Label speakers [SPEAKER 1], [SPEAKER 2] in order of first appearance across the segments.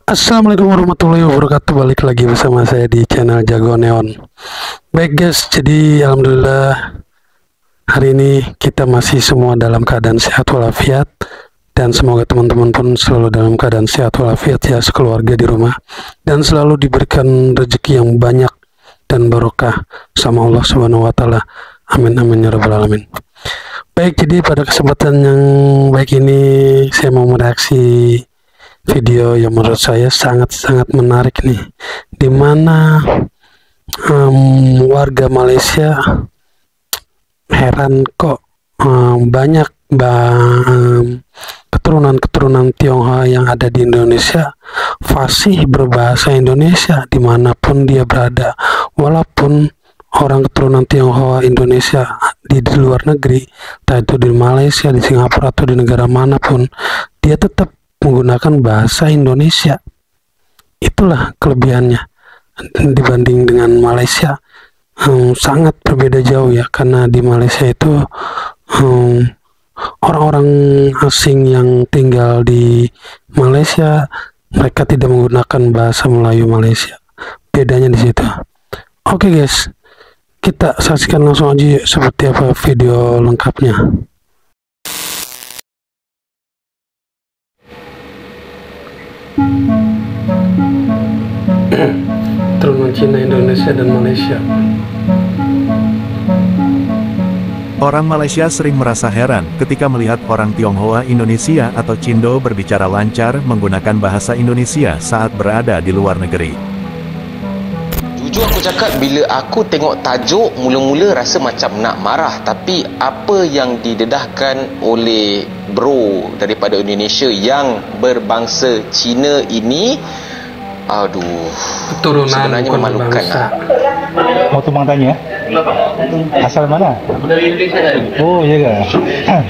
[SPEAKER 1] Assalamualaikum warahmatullahi wabarakatuh. Balik lagi bersama saya di channel Jago Neon. Baik guys, jadi alhamdulillah hari ini kita masih semua dalam keadaan sehat walafiat, dan semoga teman-teman pun selalu dalam keadaan sehat walafiat ya, sekeluarga di rumah, dan selalu diberikan rezeki yang banyak dan barokah sama Allah Subhanahu wa taala. Amin amin ya rabbal alamin. Baik, jadi pada kesempatan yang baik ini saya mau mereaksi video yang menurut saya sangat-sangat menarik nih, dimana warga Malaysia heran kok banyak keturunan-keturunan Tionghoa yang ada di Indonesia fasih berbahasa Indonesia dimanapun dia berada, walaupun orang keturunan Tionghoa Indonesia di luar negeri, entah itu di Malaysia, di Singapura atau di negara manapun, dia tetap menggunakan bahasa Indonesia. Itulah kelebihannya dibanding dengan Malaysia. Sangat berbeda jauh ya, karena di Malaysia itu orang-orang asing yang tinggal di Malaysia, mereka tidak menggunakan bahasa Melayu Malaysia. Bedanya di situ. Oke guys, kita saksikan langsung aja yuk, seperti apa video lengkapnya. Keturunan Cina, Indonesia, dan Malaysia.
[SPEAKER 2] Orang Malaysia sering merasa heran ketika melihat orang Tionghoa Indonesia atau Cindo berbicara lancar menggunakan bahasa Indonesia saat berada di luar negeri.
[SPEAKER 3] Jujur aku cakap, bila aku tengok tajuk, mula-mula rasa macam nak marah. Tapi apa yang didedahkan oleh bro daripada Indonesia yang berbangsa Cina ini, aduh,
[SPEAKER 1] Keturunan
[SPEAKER 3] sebenarnya memalukan lah.
[SPEAKER 4] Mau tumpang tanya? Asal mana?
[SPEAKER 5] Dari Indonesia tadi.
[SPEAKER 4] Oh, iya ke?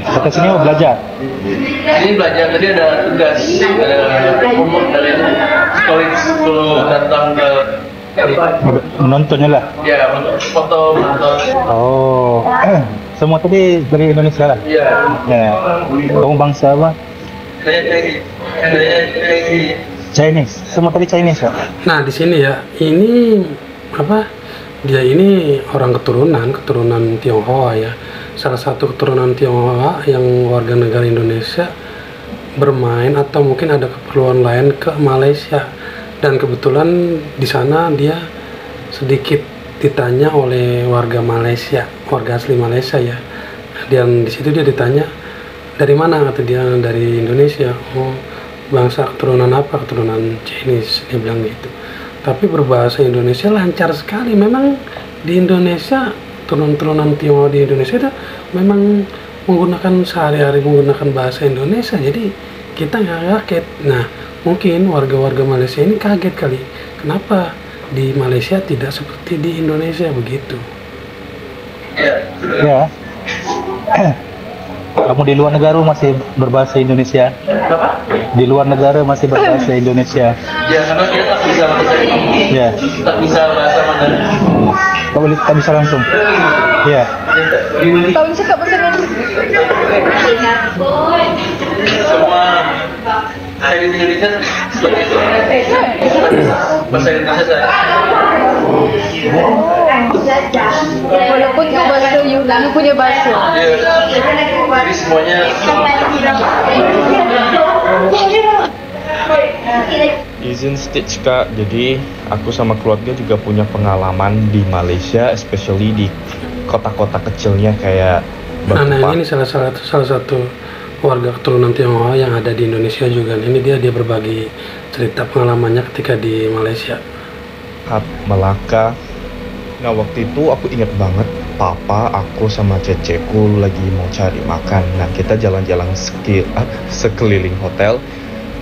[SPEAKER 4] Kata sini mau belajar.
[SPEAKER 5] Ini belajar tadi ada tugas, ada homework dari college suruh datang ke
[SPEAKER 4] Menontonnya lah.
[SPEAKER 5] ya untuk foto menonton.
[SPEAKER 4] Oh, semua tadi dari Indonesia lah.
[SPEAKER 5] Ya.
[SPEAKER 4] Ya. Kamu bangsa apa?
[SPEAKER 5] Saya
[SPEAKER 4] Chinese. Semua tadi Chinese ya?
[SPEAKER 1] Nah di sini ya, ini apa? Dia ini orang keturunan Tionghoa ya. Salah satu keturunan Tionghoa yang warga negara Indonesia bermain atau mungkin ada keperluan lain ke Malaysia, dan kebetulan di sana dia sedikit ditanya oleh warga Malaysia, warga asli Malaysia ya. Dan di situ dia ditanya dari mana, kata dia dari Indonesia. Oh, bangsa keturunan apa? Keturunan Chinese, dia bilang gitu. Tapi berbahasa Indonesia lancar sekali. Memang di Indonesia, turunan Tionghoa di Indonesia itu memang menggunakan sehari-hari menggunakan bahasa Indonesia. Jadi kita nggak kaget. Nah, mungkin warga-warga Malaysia ini kaget kali. Kenapa di Malaysia tidak seperti di Indonesia begitu?
[SPEAKER 4] Ya. Kamu di luar negara masih berbahasa Indonesia?
[SPEAKER 5] Apa?
[SPEAKER 4] Di luar negara masih berbahasa Indonesia?
[SPEAKER 5] Ya, karena kita tak bisa bahasa ini.
[SPEAKER 4] Ya.
[SPEAKER 5] Tak bisa bahasa Mandarin.
[SPEAKER 4] Kau boleh tak bisa langsung? Ya.
[SPEAKER 6] Kau cakap bahasa
[SPEAKER 5] Semua saya di Indonesia seperti itu. Bahasa Indonesia saya.
[SPEAKER 6] Walaupun tu bahasa Yunani punya bahasa.
[SPEAKER 5] Ya. Jadi semuanya
[SPEAKER 7] Izin stage kak, jadi aku sama keluarga juga punya pengalaman di Malaysia, especially di kota-kota kecilnya kayak
[SPEAKER 1] Nah,
[SPEAKER 7] Balikpapan.
[SPEAKER 1] ini salah satu warga keturunan Tionghoa yang ada di Indonesia juga. Ini dia berbagi cerita pengalamannya ketika di Malaysia.
[SPEAKER 7] Melaka. Nah waktu itu aku inget banget, papa, aku sama ceceku lagi mau cari makan. Nah kita jalan-jalan sekeliling hotel.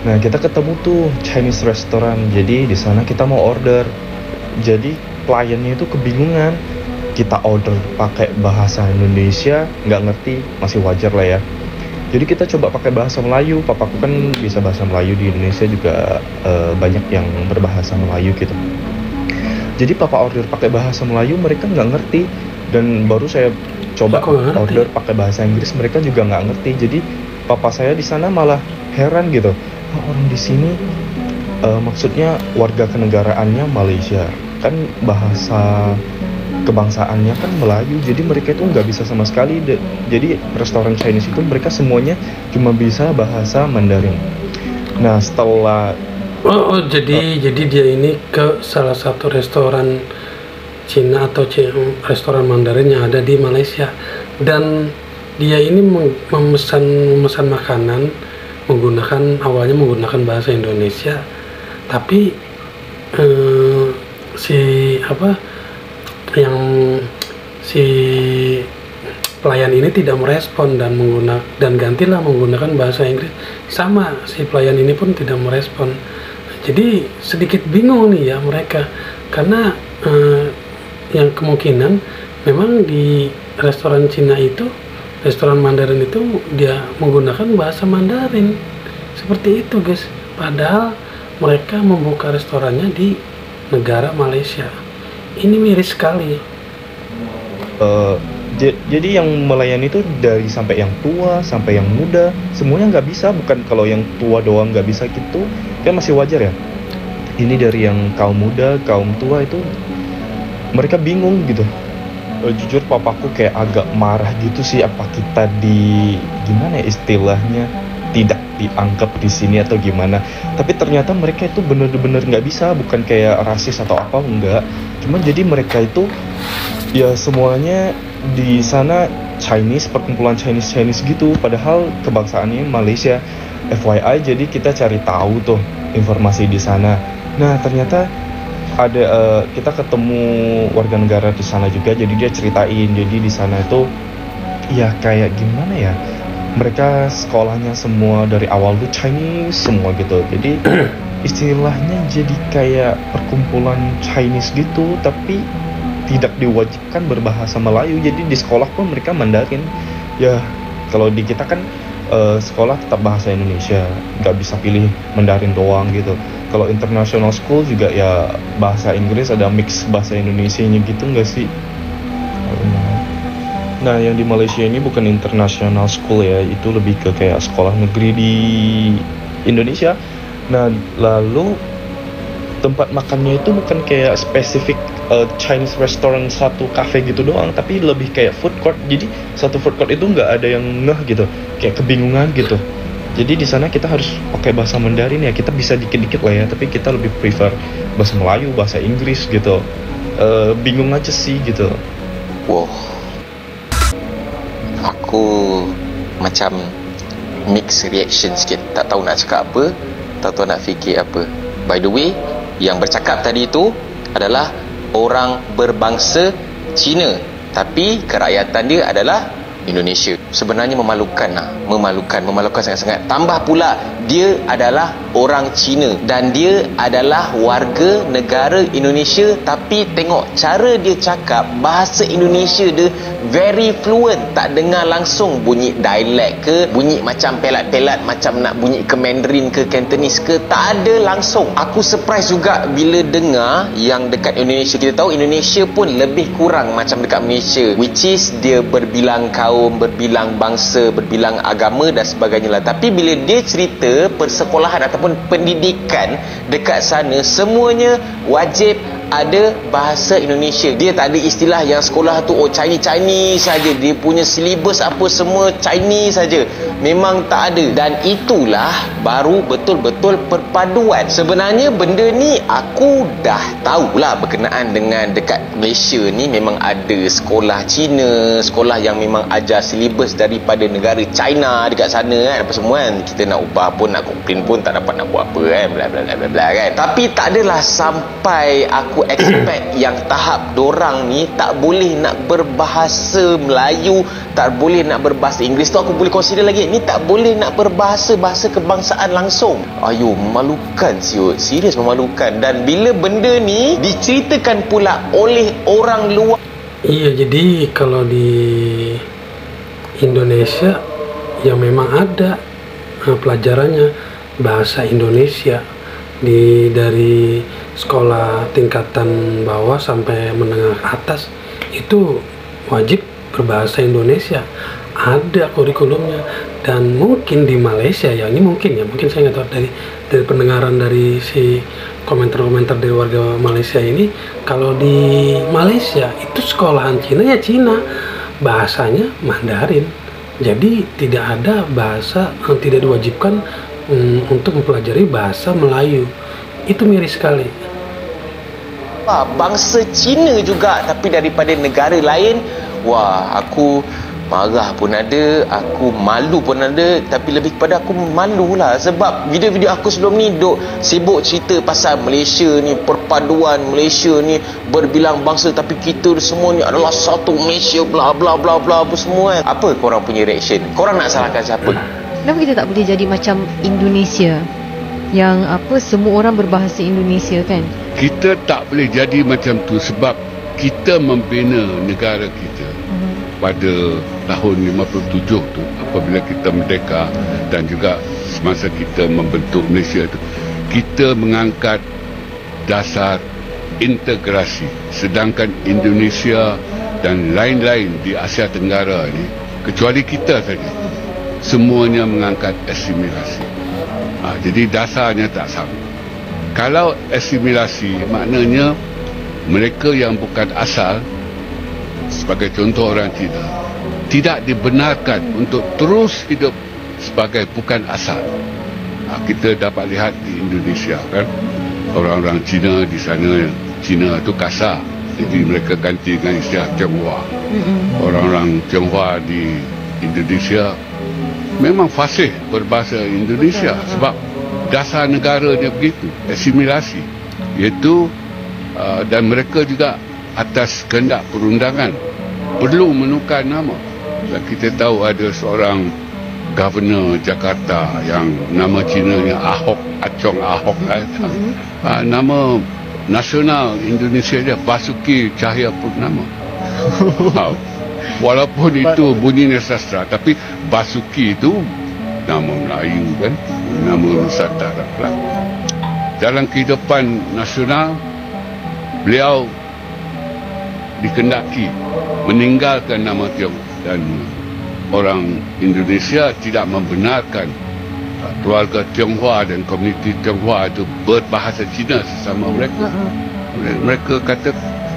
[SPEAKER 7] Nah kita ketemu tuh Chinese restaurant. Jadi di sana kita mau order. Jadi kliennya itu kebingungan. Kita order pakai bahasa Indonesia, nggak ngerti, masih wajar lah ya. Jadi kita coba pakai bahasa Melayu. Papaku kan bisa bahasa Melayu, di Indonesia juga banyak yang berbahasa Melayu gitu. Jadi papa order pakai bahasa Melayu, mereka nggak ngerti. Dan baru saya coba order pakai bahasa Inggris, mereka juga nggak ngerti. Jadi papa saya di sana malah heran gitu, oh, orang di sini Maksudnya warga kenegaraannya Malaysia, kan bahasa kebangsaannya kan Melayu, jadi mereka itu nggak bisa sama sekali. Jadi restoran Chinese itu mereka semuanya cuma bisa bahasa Mandarin. Nah setelah
[SPEAKER 1] jadi dia ini ke salah satu restoran Cina atau restoran Mandarin yang ada di Malaysia, dan dia ini memesan makanan awalnya menggunakan bahasa Indonesia, tapi si pelayan ini tidak merespon dan gantilah menggunakan bahasa Inggris. Sama si pelayan ini pun tidak merespon. Jadi sedikit bingung nih ya mereka, karena yang kemungkinan memang di restoran Cina itu, restoran Mandarin itu dia menggunakan bahasa Mandarin seperti itu guys, padahal mereka membuka restorannya di negara Malaysia. Ini miris sekali.
[SPEAKER 7] Jadi yang melayani itu dari sampai yang tua sampai yang muda semuanya nggak bisa. Bukan kalau yang tua doang nggak bisa gitu kan masih wajar ya. Ini dari yang kaum muda, kaum tua itu mereka bingung gitu. Jujur papaku kayak agak marah gitu sih, apa kita gimana ya istilahnya, tidak dianggap di sini atau gimana. Tapi ternyata mereka itu bener-bener nggak bisa, bukan kayak rasis atau apa, enggak. Cuman jadi mereka itu ya semuanya di sana Chinese, perkumpulan Chinese gitu, padahal kebangsaannya Malaysia. FYI, jadi kita cari tahu tuh informasi di sana. Nah ternyata ada kita ketemu warga negara di sana juga, jadi dia ceritain, jadi di sana itu ya kayak gimana ya, mereka sekolahnya semua dari awal tuh Chinese semua gitu, jadi istilahnya jadi kayak perkumpulan Chinese gitu, tapi tidak diwajibkan berbahasa Melayu, jadi di sekolah pun mereka Mandarin. Ya kalau di kita kan sekolah tetap bahasa Indonesia, nggak bisa pilih Mandarin doang gitu. Kalau international school juga ya bahasa Inggris, ada mix bahasa Indonesianya gitu nggak sih? Nah yang di Malaysia ini bukan international school ya, itu lebih ke kayak sekolah negeri di Indonesia. Nah lalu tempat makannya itu bukan kayak spesifik Chinese restaurant satu cafe gitu doang, tapi lebih kayak food court. Jadi satu food court itu nggak ada yang ngeh gitu, kayak kebingungan gitu. Jadi di sana kita harus pakai bahasa Mandarin ya, kita bisa dikit-dikit lah ya, tapi kita lebih prefer bahasa Melayu, bahasa Inggris gitu. Bingung aja sih gitu.
[SPEAKER 3] Wow, aku macam mixed reaction sikit, tak tahu nak cakap apa, tak tahu nak fikir apa. By the way, yang bercakap tadi itu adalah orang berbangsa Cina, tapi kerakyatan dia adalah Indonesia. Sebenarnya memalukan lah, memalukan sangat-sangat. Tambah pula dia adalah orang Cina dan dia adalah warga negara Indonesia, tapi tengok cara dia cakap bahasa Indonesia dia very fluent, tak dengar langsung bunyi dialect ke, bunyi macam pelat-pelat macam nak bunyi ke Mandarin ke Cantonese ke, tak ada langsung. Aku surprise juga bila dengar yang dekat Indonesia. Kita tahu Indonesia pun lebih kurang macam dekat Malaysia, which is dia berbilang kaum, berbilang bangsa, berbilang agama dan sebagainya lah. Tapi bila dia cerita persekolahan ataupun pendidikan dekat sana, semuanya wajib ada bahasa Indonesia. Dia tak ada istilah yang sekolah tu Chinese saja, dia punya silibus apa semua Chinese saja, memang tak ada. Dan itulah baru betul-betul perpaduan. Sebenarnya benda ni aku dah tahulah berkenaan dengan dekat Malaysia ni memang ada sekolah Cina, sekolah yang memang ajar silibus daripada negara China dekat sana kan, apa semua kan. Kita nak ubah pun, nak komplain pun tak dapat nak buat apa kan, bla bla bla bla kan. Tapi tak adalah sampai aku expect yang tahap dorang ni tak boleh nak berbahasa Melayu, tak boleh nak berbahasa Inggeris tu aku boleh consider lagi. Ni tak boleh nak berbahasa bahasa kebangsaan langsung. Ayo, memalukan siut, serius memalukan. Dan bila benda ni diceritakan pula oleh orang luar.
[SPEAKER 1] Iya, jadi kalau di Indonesia ya memang ada pelajarannya bahasa Indonesia dari sekolah tingkatan bawah sampai menengah atas itu wajib berbahasa Indonesia, ada kurikulumnya. Dan mungkin di Malaysia ya, ini mungkin saya nggak tahu, dari pendengaran dari si komentar-komentar dari warga Malaysia ini, kalau di Malaysia itu sekolahan Cina ya Cina, bahasanya Mandarin. Jadi tidak ada bahasa yang tidak diwajibkan untuk mempelajari bahasa Melayu. Itu miris sekali.
[SPEAKER 3] Bangsa Cina juga tapi daripada negara lain, wah, aku marah pun ada, aku malu pun ada, tapi lebih kepada aku malu lah sebab video-video aku sebelum ni duk sibuk cerita pasal Malaysia ni, perpaduan Malaysia ni berbilang bangsa tapi kita semua ni adalah satu Malaysia, bla bla bla bla apa semua kan. Apa korang punya reaction? Korang nak salahkan siapa?
[SPEAKER 8] Kenapa kita tak boleh jadi macam Indonesia yang apa semua orang berbahasa Indonesia kan?
[SPEAKER 9] Kita tak boleh jadi macam tu sebab kita membina negara kita pada tahun 57 tu apabila kita merdeka dan juga semasa kita membentuk Malaysia tu, kita mengangkat dasar integrasi, sedangkan Indonesia dan lain-lain di Asia Tenggara ni, kecuali kita saja, semuanya mengangkat asimilasi. Jadi dasarnya tak sama. Kalau asimilasi maknanya mereka yang bukan asal, sebagai contoh orang Cina, tidak dibenarkan untuk terus hidup sebagai bukan asal. Kita dapat lihat di Indonesia kan, orang-orang Cina di sana, Cina itu kasar, jadi mereka ganti dengan istilah Tionghoa. Orang-orang Tionghoa di Indonesia memang fasih berbahasa Indonesia sebab dasar negara dia begitu, asimilasi, iaitu dan mereka juga atas kehendak perundangan perlu menukar nama. Dan kita tahu ada seorang Governor Jakarta yang nama Cinanya Ahok, Achong Ahok. Nama nasional Indonesia dia Basuki Cahayapurnama. Walaupun itu bunyinya sastra, tapi Basuki itu nama Melayu kan, nama Nusantara lah. Dalam kehidupan nasional, beliau dikendaki meninggalkan nama Tionghoa dan orang Indonesia tidak membenarkan keluarga Tionghoa dan komuniti Tionghoa itu berbahasa Cina sesama mereka. Mereka kata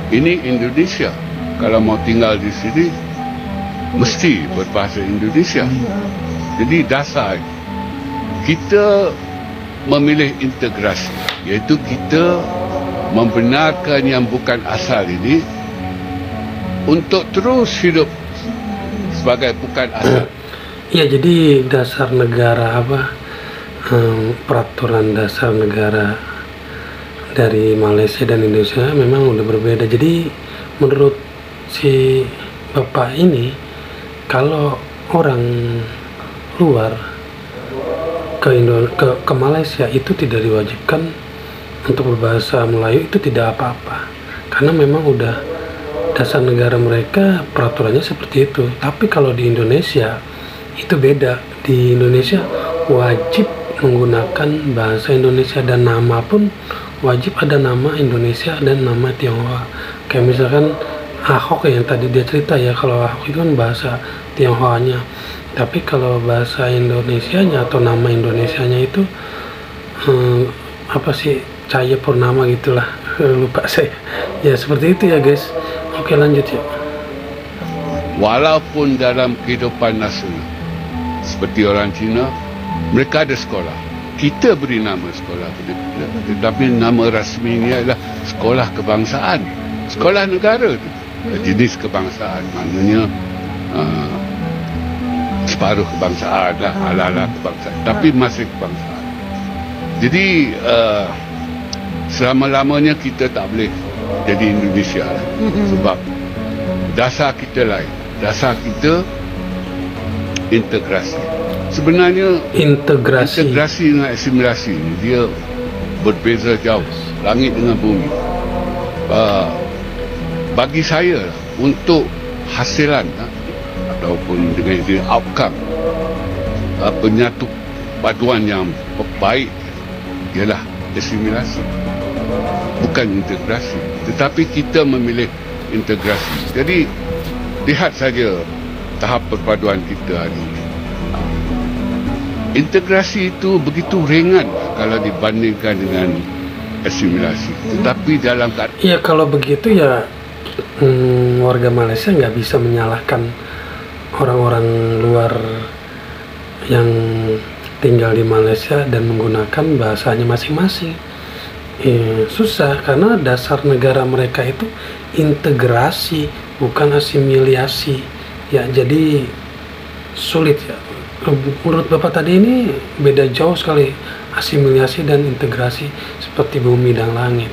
[SPEAKER 9] ini Indonesia, kalau mau tinggal di sini mesti berbahasa Indonesia. Jadi dasar kita memilih integrasi, iaitu kita membenarkan yang bukan asal ini untuk terus hidup sebagai bukan asal.
[SPEAKER 1] Ya, jadi dasar negara peraturan dasar negara dari Malaysia dan Indonesia memang udah berbeda. Jadi menurut si bapak ini, kalau orang luar ke Malaysia itu tidak diwajibkan untuk berbahasa Melayu, itu tidak apa-apa karena memang udah dasar negara mereka peraturannya seperti itu. Tapi kalau di Indonesia itu beda. Di Indonesia wajib menggunakan bahasa Indonesia dan nama pun wajib ada nama Indonesia dan nama Tionghoa. Kayak misalkan Ahok yang tadi dia cerita ya, kalau Ahok itu kan bahasa Tionghoanya, tapi kalau bahasa Indonesianya atau nama Indonesianya itu Cahayapurnama gitulah, lupa saya. Ya seperti itu ya guys. Oke, lanjut ya.
[SPEAKER 9] Walaupun dalam kehidupan nasional seperti orang Cina, mereka ada sekolah. Kita beri nama sekolah, tetapi nama rasminya adalah sekolah kebangsaan, sekolah negara tu. Jenis kebangsaan maknanya separuh kebangsaan lah, ala-ala kebangsaan, tapi masih kebangsaan. Jadi selama-lamanya kita tak boleh jadi Indonesia lah. Sebab dasar kita lain. Dasar kita integrasi. Sebenarnya integrasi dengan asimilasi ni dia berbeza jauh, langit dengan bumi. Bagi saya untuk hasilan ataupun dengan outcome penyatu paduan yang baik ialah asimilasi, bukan integrasi. Tetapi kita memilih integrasi. Jadi lihat saja tahap perpaduan kita hari ini. Integrasi itu begitu ringan kalau dibandingkan dengan asimilasi. Tetapi dalam keadaan
[SPEAKER 1] Ya kalau begitu ya warga Malaysia nggak bisa menyalahkan orang-orang luar yang tinggal di Malaysia dan menggunakan bahasanya masing-masing. Susah karena dasar negara mereka itu integrasi, bukan asimilasi. Ya jadi sulit ya. Menurut Bapak tadi ini beda jauh sekali asimilasi dan integrasi seperti bumi dan langit.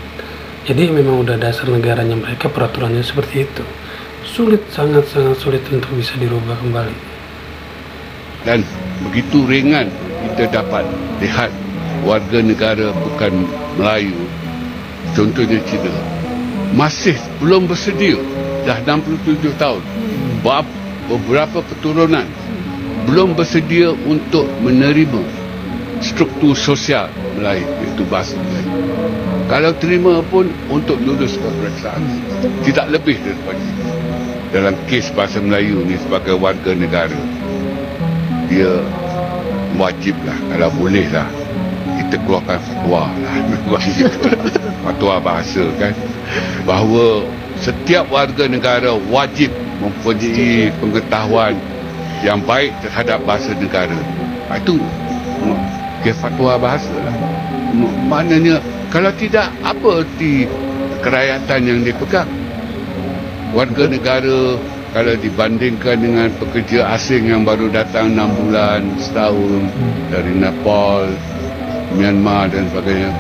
[SPEAKER 1] Jadi memang udah dasar negaranya mereka, peraturannya seperti itu. Sulit, sangat-sangat sulit untuk bisa dirubah kembali.
[SPEAKER 9] dan begitu ringan kita dapat lihat warga negara bukan Melayu, contohnya Cina, masih belum bersedia, dah 67 tahun, beberapa keturunan belum bersedia untuk menerima struktur sosial Melayu, iaitu bahasa Melayu. Kalau terima pun untuk lulus peperiksaan, tidak lebih daripada itu. Dalam kes bahasa Melayu ni sebagai warga negara, dia wajiblah, kalau bolehlah kita keluarkan fatwa lah. Fatwa bahasa kan, bahawa setiap warga negara wajib mempunyai pengetahuan yang baik terhadap bahasa negara. Itu ke fatwa bahasa lah. Maknanya kalau tidak, apa erti kerakyatan yang dipegang? Warga negara kalau dibandingkan dengan pekerja asing yang baru datang 6 bulan, setahun dari Nepal, Myanmar dan sebagainya,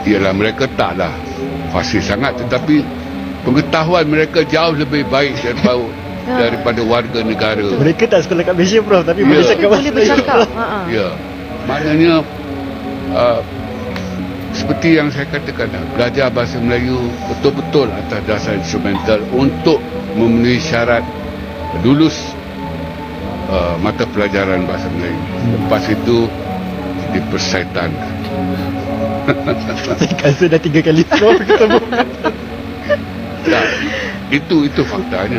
[SPEAKER 9] ialah mereka taklah fasih sangat, tetapi pengetahuan mereka jauh lebih baik daripada warga negara.
[SPEAKER 4] Mereka tak sekolah kat Malaysia, Prof, tapi boleh cakap bahasa
[SPEAKER 8] Boleh bercakap.
[SPEAKER 9] Ya, maknanya seperti yang saya katakan, belajar bahasa Melayu betul-betul atas dasar instrumental untuk memenuhi syarat lulus mata pelajaran bahasa Melayu. Lepas itu dipersaitan.
[SPEAKER 4] Saya rasa dah 3 kali Prof ketemu.
[SPEAKER 9] Tak, itu faktanya.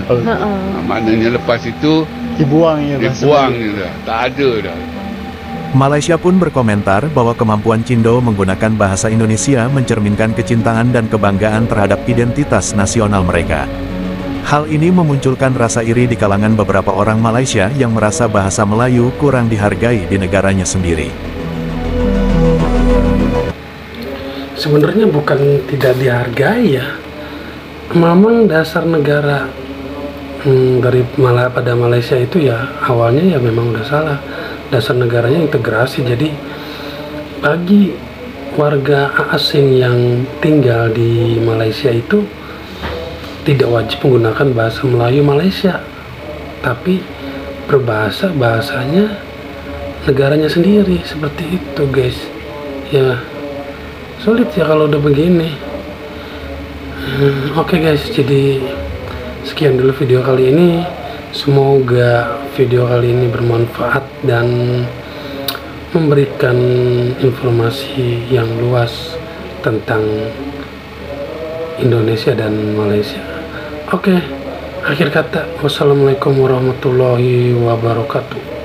[SPEAKER 9] Maknanya lepas itu
[SPEAKER 4] Dibuang je bahasa
[SPEAKER 9] dibuang
[SPEAKER 4] Melayu.
[SPEAKER 9] je dah, tak ada dah.
[SPEAKER 2] Malaysia pun berkomentar bahwa kemampuan Cindo menggunakan bahasa Indonesia mencerminkan kecintaan dan kebanggaan terhadap identitas nasional mereka. Hal ini memunculkan rasa iri di kalangan beberapa orang Malaysia yang merasa bahasa Melayu kurang dihargai di negaranya sendiri.
[SPEAKER 1] Sebenarnya bukan tidak dihargai ya. Memang dasar negara pada Malaysia itu ya awalnya ya memang udah salah. Dasar negaranya integrasi, jadi bagi warga asing yang tinggal di Malaysia itu tidak wajib menggunakan bahasa Melayu Malaysia, tapi bahasanya negaranya sendiri, seperti itu guys. Ya sulit ya kalau udah begini. Oke guys, jadi sekian dulu video kali ini. Semoga video kali ini bermanfaat dan memberikan informasi yang luas tentang Indonesia dan Malaysia. Oke, akhir kata, wassalamualaikum warahmatullahi wabarakatuh.